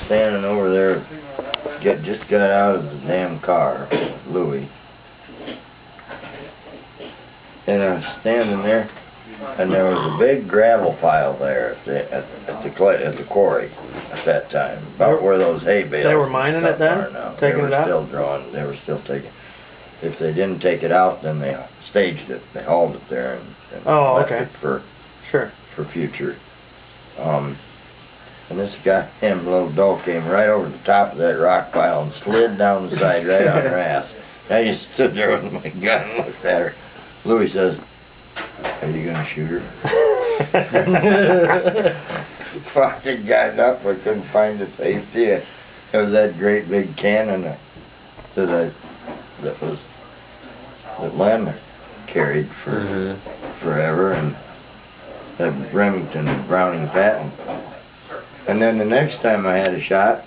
standing over there, just got out of the damn car, Louis. And I was standing there, and there was a big gravel pile there at the quarry at that time, about where those hay bales. They were mining it then? Taking it out? They were still drawing. They were still taking. If they didn't take it out, then they staged it. They hauled it there and left it for future. And this goddamn little doe came right over the top of that rock pile and slid down the side right on her ass. I just stood there with my gun and looked at her. Louis says, "Are you gonna shoot her?" Fucking got up. I couldn't find the safety. It was that great big cannon that Len carried for forever, and that Remington Browning patent. And then the next time I had a shot,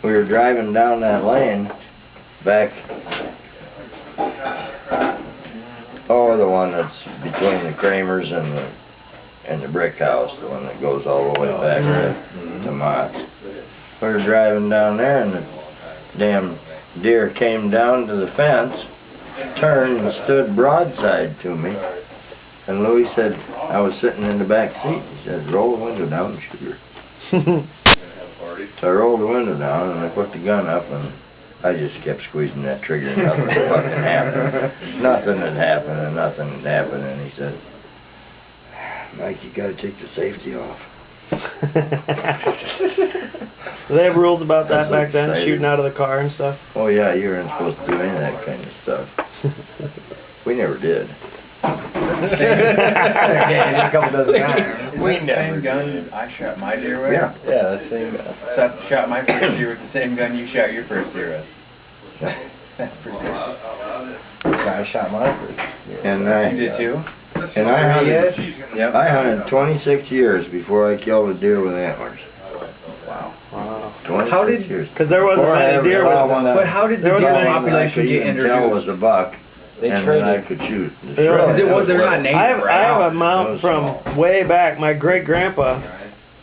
we were driving down that lane back. Oh, the one that's between the Kramers and the brick house, the one that goes all the way back to Mott's. We were driving down there, and the damn deer came down to the fence, turned and stood broadside to me. And Louis said, I was sitting in the back seat. He said, "Roll the window down and shoot her." So I rolled the window down and I put the gun up, and I just kept squeezing that trigger and nothing fucking happened. Nothing had happened and nothing had happened. And he said, "Mike, you gotta take the safety off." Do they have rules about that back then, shooting out of the car and stuff? Oh yeah, you weren't supposed to do any of that kind of stuff. We never did. A couple dozen times. We never same gun I shot my deer with? Yeah. Yeah, the same gun. Seth shot my first deer with the same gun you shot your first deer with. That's pretty good. I shot my first deer. And You did too? And I hunted 26 years before I killed a deer with antlers. Wow. 26 years. Because there wasn't many deer with them. But how did the deer population get introduced? Was a buck, and then I could shoot. Because they're not named. I have a mount from way back. My great grandpa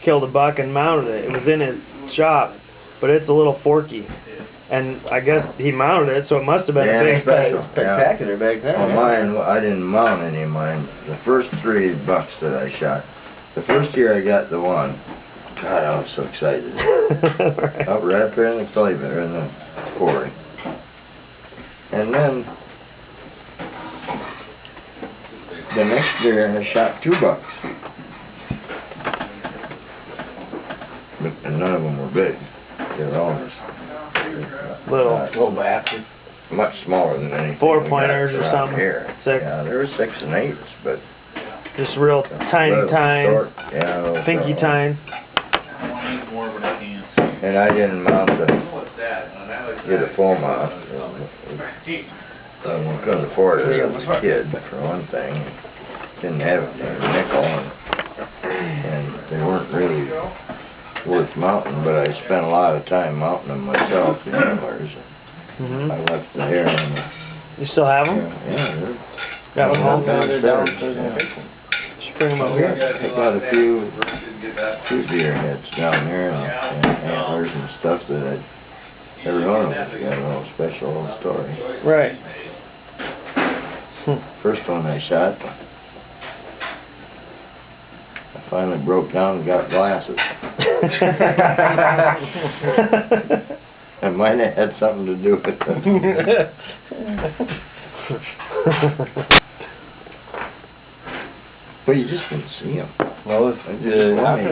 killed a buck and mounted it. It was in his shop, but it's a little forky. And I guess he mounted it, so it must have been a big spectacular back then. Well, mine, I didn't mount any of mine. The first 3 bucks that I shot, the first year I got the one, God, I was so excited. Up right up here in the clay there in the quarry. And then the next year I shot 2 bucks. And none of them were big. They were all just little bastards. much smaller than anything. 4-pointers or something. Here. 6. Yeah, there were 6 and 8s, but just real tiny tines, pinky tines. And I didn't mount get a Thoma. I couldn't afford it as a kid, for one thing. Didn't have a nickel, and they weren't really worth mounting, but I spent a lot of time mounting them myself, the antlers. I left the hair on the... You still have them? Yeah, got them home? downstairs. Should bring them over here. I got a few deer heads down there and antlers and stuff that every one of them's got a little special little story. Right. First one I shot, I finally broke down and got glasses. It might have had something to do with it. Well, you just didn't see them. Well, after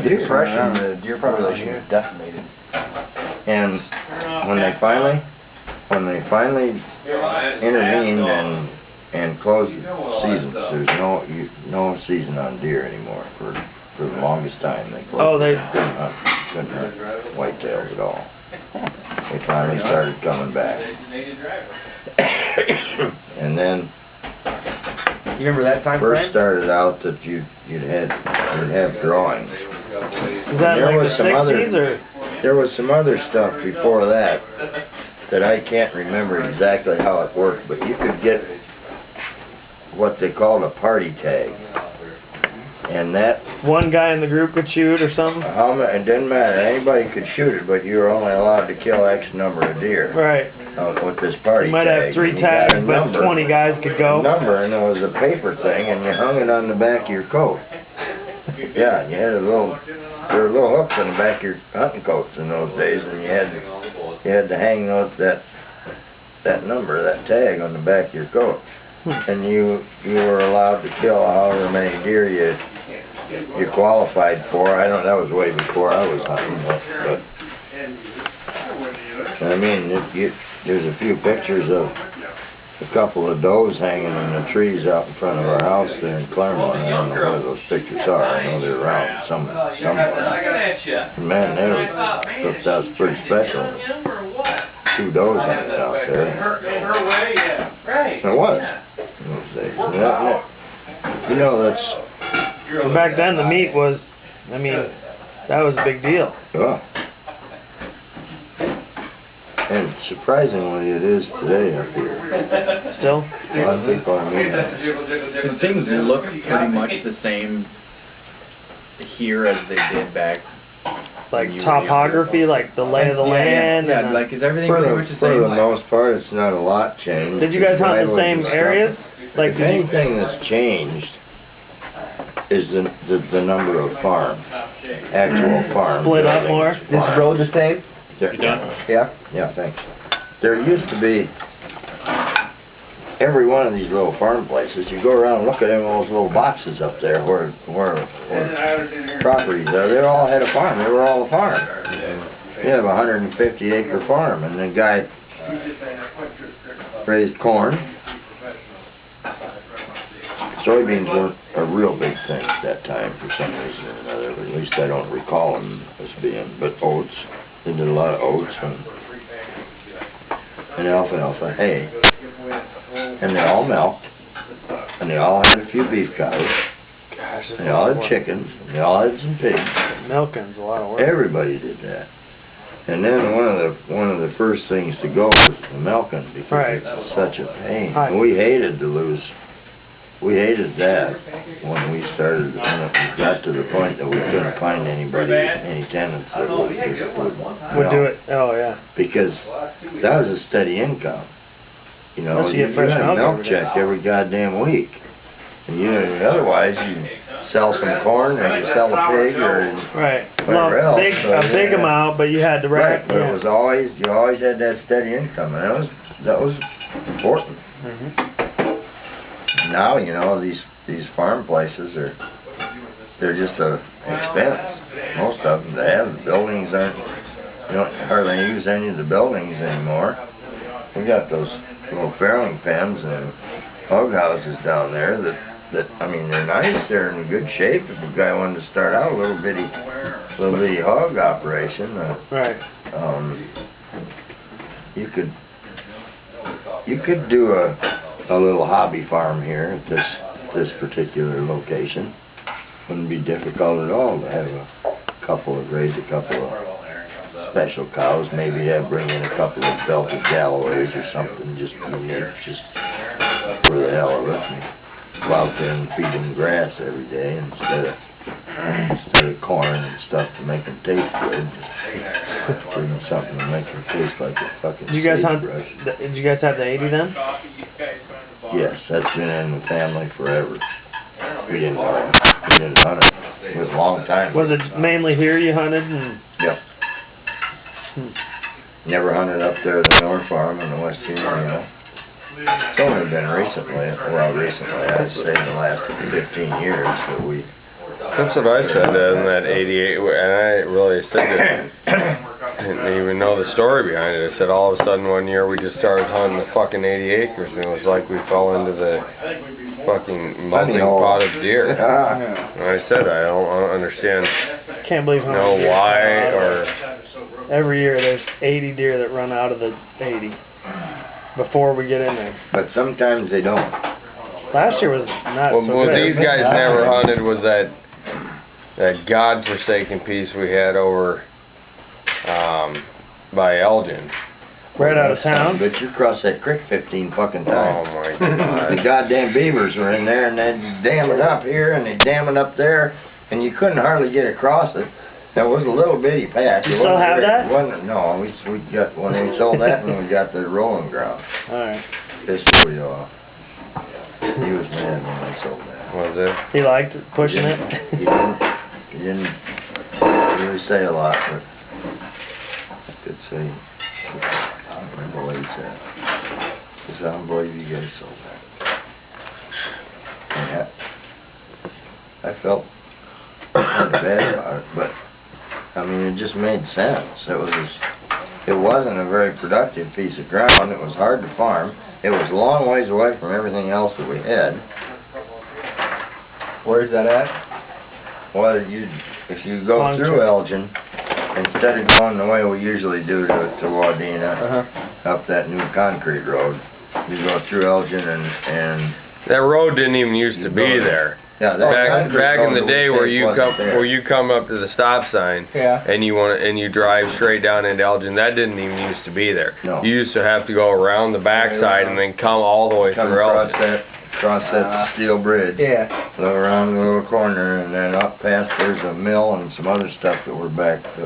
the Depression, the deer population was decimated. And when they finally intervened and closed the season, there's no season on deer anymore for the longest time. They closed. Oh, they couldn't hunt whitetails at all. They finally started coming back. And then you remember that time first frame? started out that you'd have drawings. Is that like the 60s or? There was some other stuff before that I can't remember exactly how it worked, but you could get what they called a party tag. And that, one guy in the group could shoot or something? it didn't matter, anybody could shoot it, but you were only allowed to kill X number of deer. Right. With this party You might tag. have 3 And you got tags, a but number. 20 guys could go. Number, and there was a paper thing, and you hung it on the back of your coat. Yeah, you had there were little hooks on the back of your hunting coats in those days, and you had to hang that number, that tag on the back of your coat. And you were allowed to kill however many deer you qualified for. That was way before I was hunting, but I mean, there's a few pictures of a couple of does hanging in the trees out in front of our house there in Claremont. I don't know where those pictures are. I know they're around somewhere. Man, that was pretty special. 2 does hanging out there. It was. In those days. You know, that's... Well, back then the meat was, I mean, that was a big deal. Oh. And surprisingly, it is today up here. Still? A lot of people are meeting. And things look pretty much the same here as they did back. Like topography, like the lay of the land? Yeah, and like is everything pretty much the same? For the most part, it's not a lot changed. Did you guys hunt in the same areas? Like, If anything that's changed is the number of farms, actual farms. Split up more? Is the road the same? You done? Yeah. Yeah, thanks. There used to be, every one of these little farm places, you go around and look at them, all those little boxes up there where properties are, they all had a farm, they were all a farm. You have a 150 acre farm, and the guy raised corn. Soybeans weren't a real big thing at that time for some reason or another, at least I don't recall them as being, but oats. They did a lot of oats and alfalfa, hay. And they all milked, and they all had a few beef cows. Gosh, They all had chickens, and they all had some pigs. milking's a lot of work. Everybody did that. And then one of the first things to go was the milking, because Right. it's such a pain. Right. We hated to lose. We hated that when we started, when it got to the point that we couldn't find anybody, any tenants that would Would do it. Oh, yeah. Because that was a steady income. You know, Unless you get fresh had a milk milk every day. check every goddamn week. And otherwise you sell some corn or you sell a pig or Right. whatever Well, else. big, So, a big yeah. amount, but you had to Right, but yeah. it was always, you always had that steady income, and that was important. Now, you know, these farm places they're just a expense. Most of them, they have, the buildings aren't, you don't hardly use any of the buildings anymore. We got those little farrowing pens and hog houses down there that, I mean, they're nice, they're in good shape. If a guy wanted to start out a little bitty hog operation, Right. you could do a little hobby farm here at this particular location. Wouldn't be difficult at all to have raise a couple of special cows, maybe bring in a couple of belted Galloways or something, just unique, just for the hell of it. And go out there and feed them grass every day instead of corn and stuff to make them taste good. Just bring them something to make them taste like a fucking Did you guys hunt? sagebrush. Did you guys have the 80 then? Yes, that's been in the family forever. We didn't hunt it. It was a long time. Was it mainly here you hunted? And Yep. Never hunted up there at the North Farm in the West Union. It's only been recently, I'd say in the last 15 years that we... That's what I said in that 88, and I really said it. I didn't even know the story behind it. I said all of a sudden one year we just started hunting the fucking 80 acres, and it was like we fell into the fucking melting pot of deer. And I said I don't understand. can't believe how Know many deer why come out of or it. Every year there's 80 deer that run out of the 80 before we get in there. But sometimes they don't. Last year was not well, so what good. these guys never hunted was that godforsaken piece we had over by Elgin. Right out of town. But you crossed that creek 15 fucking Oh times. my The god. goddamn beavers were in there, and they'd dam it up here, and they'd dam it up there, and you couldn't hardly get across it. There was a little bitty patch. You It still wasn't have very- that? wasn't- No, we got, when we sold that, and we got the rolling ground. Alright. Pissed Louis off. He was mad when I sold that. Was it? He liked pushing it? He didn't really say a lot, but I could say, I don't remember what he said. He said, I don't believe you guys sold that. And I felt kind of bad about it, but I mean, it just made sense. It wasn't a very productive piece of ground. It was hard to farm. It was a long ways away from everything else that we had. Where's that at? Well, if you go Long through trip. Elgin, instead of going the way we usually do to Wadena, up that new concrete road, you go through Elgin and That road didn't even used to be there. yeah, that concrete Back in road the that we day take wasn't there. where you come up to the stop sign Yeah. and you drive straight down into Elgin, that didn't even used to be there. No. You used to have to go around the backside and then come all the way Come through Elgin. across that steel bridge, Yeah. go around the little corner, and then up past there's a mill and some other stuff that were back in